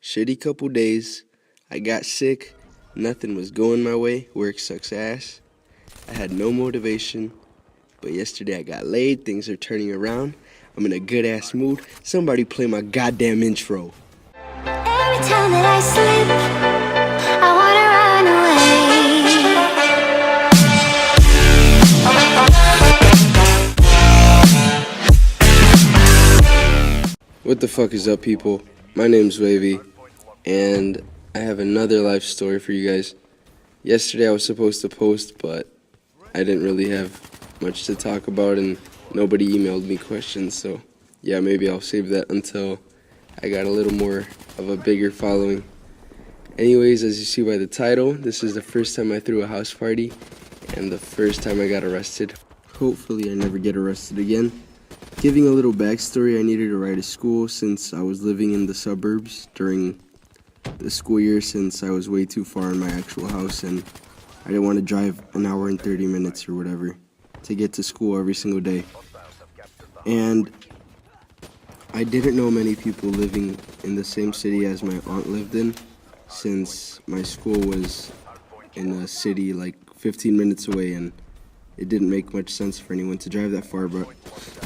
Shitty couple days. I got sick. Nothing was going my way. Work sucks ass. I had no motivation. But yesterday I got laid. Things are turning around. I'm in a good ass mood. Somebody play my goddamn intro. Every time that I sleep, I wanna run away. What the fuck is up, people? My name's Wavey, and I have another life story for you guys. Yesterday I was supposed to post, but I didn't really have much to talk about, and nobody emailed me questions, so yeah, maybe I'll save that until I got a little more of a bigger following. Anyways, as you see by the title, this is the first time I threw a house party, and the first time I got arrested. Hopefully I never get arrested again. Giving a little backstory, I needed to ride to school since I was living in the suburbs during the school year, since I was way too far in my actual house and I didn't want to drive an hour and 30 minutes or whatever to get to school every single day. And I didn't know many people living in the same city as my aunt lived in, since my school was in a city like 15 minutes away, and it didn't make much sense for anyone to drive that far. But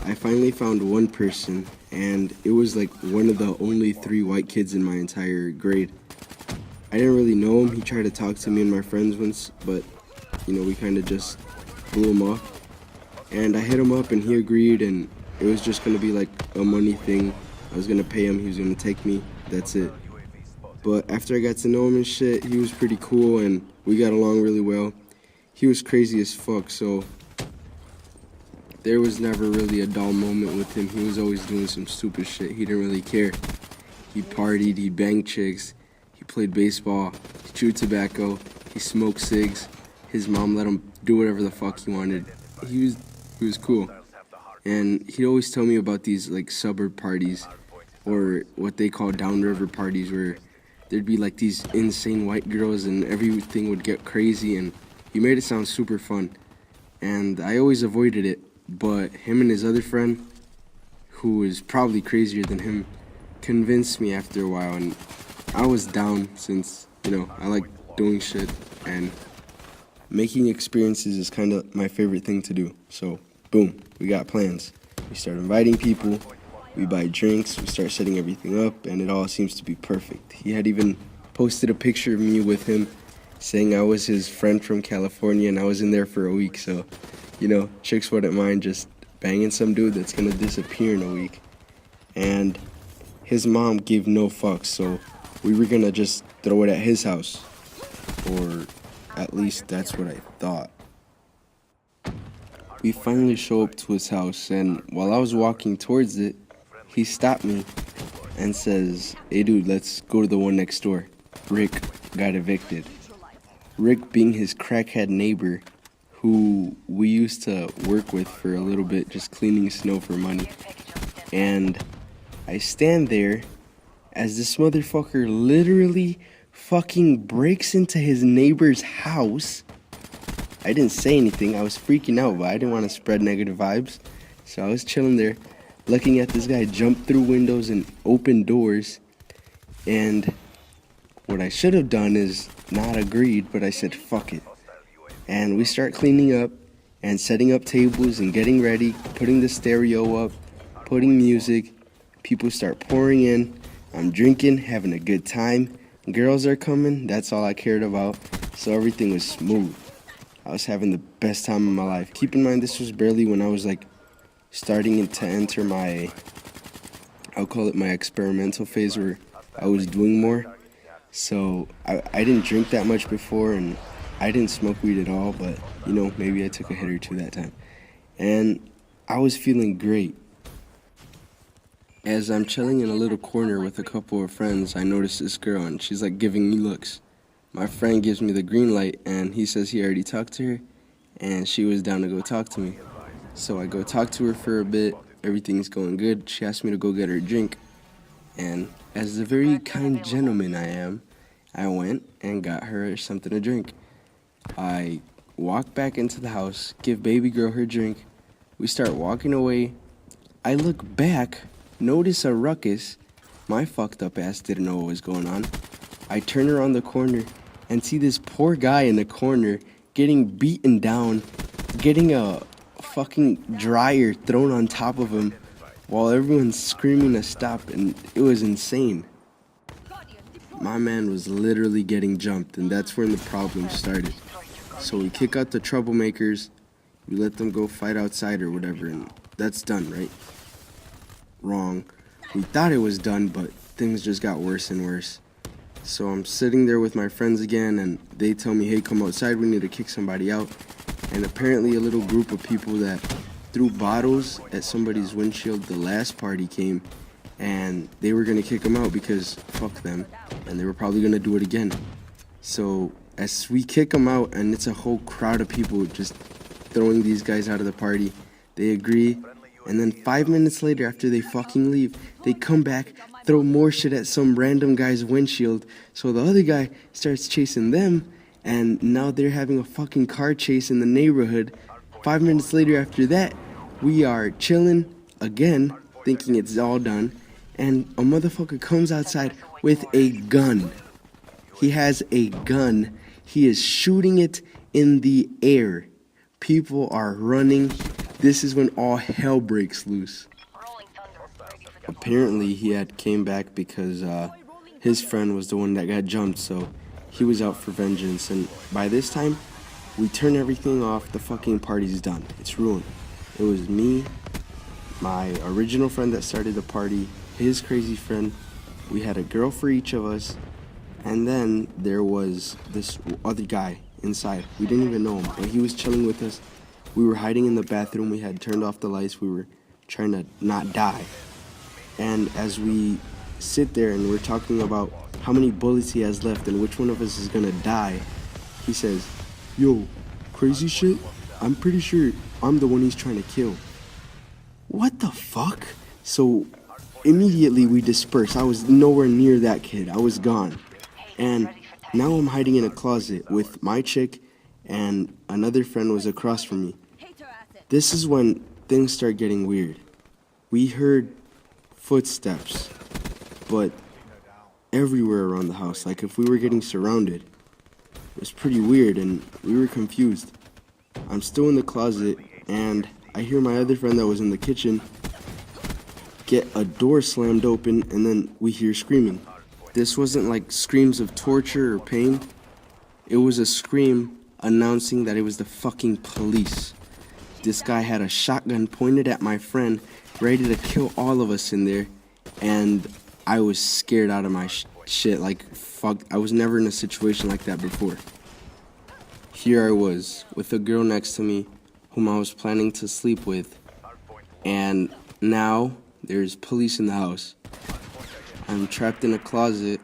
I finally found one person, and it was like one of the only 3 white kids in my entire grade. I didn't really know him. He tried to talk to me and my friends once, but we kind of just blew him off. And I hit him up and he agreed, and it was just gonna be like a money thing. I was gonna pay him, he was gonna take me, that's it. But after I got to know him and shit, he was pretty cool and we got along really well. He was crazy as fuck, so there was never really a dull moment with him. He was always doing some stupid shit. He didn't really care. He partied, he banged chicks, he played baseball, he chewed tobacco, he smoked cigs. His mom let him do whatever the fuck he wanted. He was cool. And he'd always tell me about these like suburb parties, or what they call downriver parties, where there'd be like these insane white girls and everything would get crazy, and he made it sound super fun. And I always avoided it, but him and his other friend, who was probably crazier than him, convinced me after a while, and I was down since, I like doing shit, and making experiences is kind of my favorite thing to do. So, boom, we got plans. We start inviting people, we buy drinks, we start setting everything up, and it all seems to be perfect. He had even posted a picture of me with him, saying I was his friend from California, and I was in there for a week, so, chicks wouldn't mind just banging some dude that's gonna disappear in a week. And his mom gave no fucks, so we were gonna just throw it at his house, or at least that's what I thought. We finally show up to his house, and while I was walking towards it, he stopped me and says, "Hey dude, let's go to the one next door. Rick got evicted." Rick being his crackhead neighbor, who we used to work with for a little bit, just cleaning snow for money. And I stand there as this motherfucker literally fucking breaks into his neighbor's house. I didn't say anything, I was freaking out, but I didn't want to spread negative vibes. So I was chilling there, looking at this guy jump through windows and open doors. And what I should have done is not agreed, but I said fuck it. And we start cleaning up and setting up tables and getting ready, putting the stereo up, putting music. People start pouring in. I'm drinking, having a good time. Girls are coming, that's all I cared about. So everything was smooth. I was having the best time of my life. Keep in mind, this was barely when I was like starting to enter my, I'll call it my experimental phase, where I was doing more. So I didn't drink that much before, and I didn't smoke weed at all, but maybe I took a hit or two that time. And I was feeling great. As I'm chilling in a little corner with a couple of friends, I notice this girl, and she's like giving me looks. My friend gives me the green light, and he says he already talked to her, and she was down to go talk to me. So I go talk to her for a bit, everything's going good. She asked me to go get her a drink, and as the very kind gentleman I am, I went and got her something to drink. I walk back into the house, give baby girl her drink. We start walking away. I look back, notice a ruckus, My fucked up ass didn't know what was going on. I turn around the corner and see this poor guy in the corner getting beaten down, getting a fucking dryer thrown on top of him while everyone's screaming to stop, and it was insane. My man was literally getting jumped, and that's when the problem started. So we kick out the troublemakers, we let them go fight outside or whatever, and that's done, right? Wrong. We thought it was done, but things just got worse and worse. So I'm sitting there with my friends again, and they tell me, hey, come outside, we need to kick somebody out. And apparently a little group of people that threw bottles at somebody's windshield the last party came, and they were going to kick them out because fuck them, and they were probably going to do it again. So as we kick them out, and it's a whole crowd of people just throwing these guys out of the party, they agree. And then 5 minutes later, after they fucking leave, they come back, throw more shit at some random guy's windshield. So the other guy starts chasing them, and now they're having a fucking car chase in the neighborhood. 5 minutes later after that, we are chilling again, thinking it's all done, and a motherfucker comes outside with a gun. He has a gun. He is shooting it in the air. People are running. This is when all hell breaks loose. Apparently, he had came back because his friend was the one that got jumped, so he was out for vengeance. And by this time, we turn everything off. The fucking party's done. It's ruined. It was me, my original friend that started the party, his crazy friend. We had a girl for each of us, and then there was this other guy inside. We didn't even know him, but he was chilling with us. We were hiding in the bathroom. We had turned off the lights. We were trying to not die. And as we sit there and we're talking about how many bullets he has left and which one of us is gonna die, he says, yo, crazy shit? I'm pretty sure I'm the one he's trying to kill. What the fuck? So immediately we disperse. I was nowhere near that kid. I was gone. And now I'm hiding in a closet with my chick, and another friend was across from me. This is when things start getting weird. We heard footsteps, but everywhere around the house, like if we were getting surrounded. It was pretty weird, and we were confused. I'm still in the closet, and I hear my other friend that was in the kitchen get a door slammed open, and then we hear screaming. This wasn't like screams of torture or pain. It was a scream announcing that it was the fucking police. This guy had a shotgun pointed at my friend, ready to kill all of us in there, and I was scared out of my shit. Like, fuck, I was never in a situation like that before. Here I was, with a girl next to me, whom I was planning to sleep with, and now there's police in the house. I'm trapped in a closet.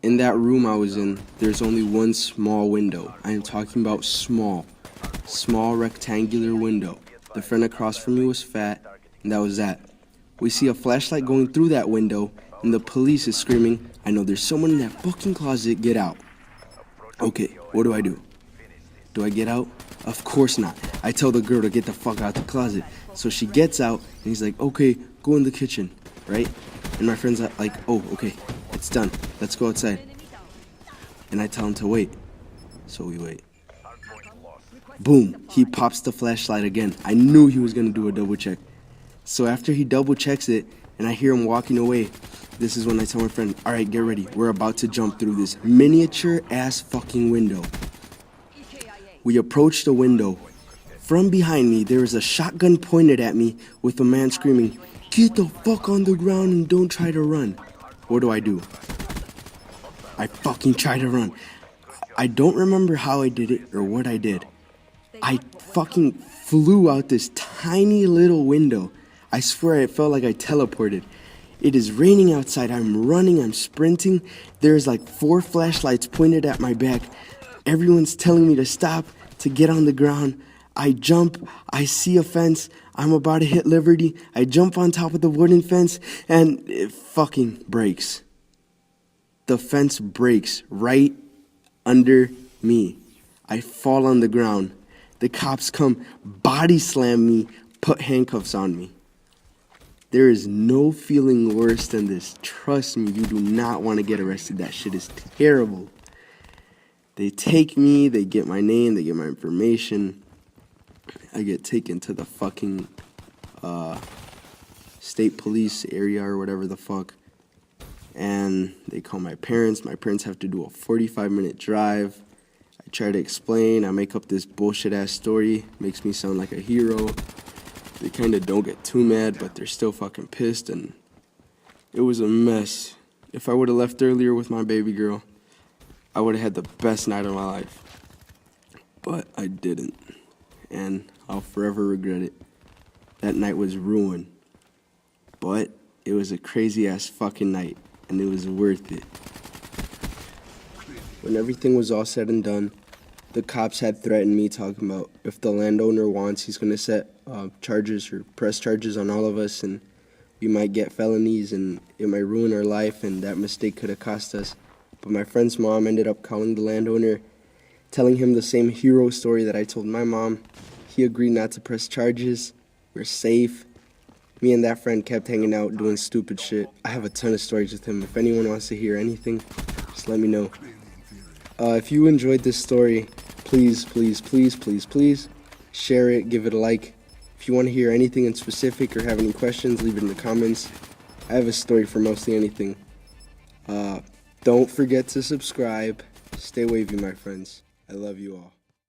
In that room I was in, there's only one small window. I am talking about small rectangular window. The friend across from me was fat, and that was that. We see a flashlight going through that window, and the police is screaming, I know there's someone in that fucking closet, get out. Okay, what do I do? Do I get out? Of course not. I tell the girl to get the fuck out the closet. So she gets out, and he's like, okay, go in the kitchen, right? And my friend's like, oh, okay, it's done. Let's go outside. And I tell him to wait. So we wait. Boom, he pops the flashlight again. I knew he was going to do a double check. So after he double checks it, and I hear him walking away, this is when I tell my friend, all right, get ready. We're about to jump through this miniature ass fucking window. We approach the window. From behind me, there is a shotgun pointed at me with a man screaming, get the fuck on the ground and don't try to run. What do? I fucking try to run. I don't remember how I did it or what I did. I fucking flew out this tiny little window. I swear it felt like I teleported. It is raining outside. I'm running. I'm sprinting. There's like 4 flashlights pointed at my back. Everyone's telling me to stop, to get on the ground. I jump. I see a fence. I'm about to hit Liberty. I jump on top of the wooden fence, and it fucking breaks. The fence breaks right under me. I fall on the ground. The cops come, body slam me, put handcuffs on me. There is no feeling worse than this. Trust me, you do not want to get arrested. That shit is terrible. They take me, they get my name, they get my information. I get taken to the fucking state police area or whatever the fuck. And they call my parents. My parents have to do a 45-minute drive. I try to explain. I make up this bullshit-ass story. Makes me sound like a hero. They kind of don't get too mad, but they're still fucking pissed. And it was a mess. If I would have left earlier with my baby girl, I would have had the best night of my life. But I didn't. And I'll forever regret it. That night was ruined. But it was a crazy-ass fucking night. And it was worth it. When everything was all said and done, the cops had threatened me, talking about if the landowner wants, he's going to set charges or press charges on all of us, and we might get felonies, and it might ruin our life, and that mistake could have cost us. But my friend's mom ended up calling the landowner, telling him the same hero story that I told my mom. He agreed not to press charges. We're safe. Me and that friend kept hanging out, doing stupid shit. I have a ton of stories with him. If anyone wants to hear anything, just let me know. If you enjoyed this story, please, please, please, please, please share it, give it a like. If you want to hear anything in specific or have any questions, leave it in the comments. I have a story for mostly anything. Don't forget to subscribe. Stay wavy, my friends. I love you all.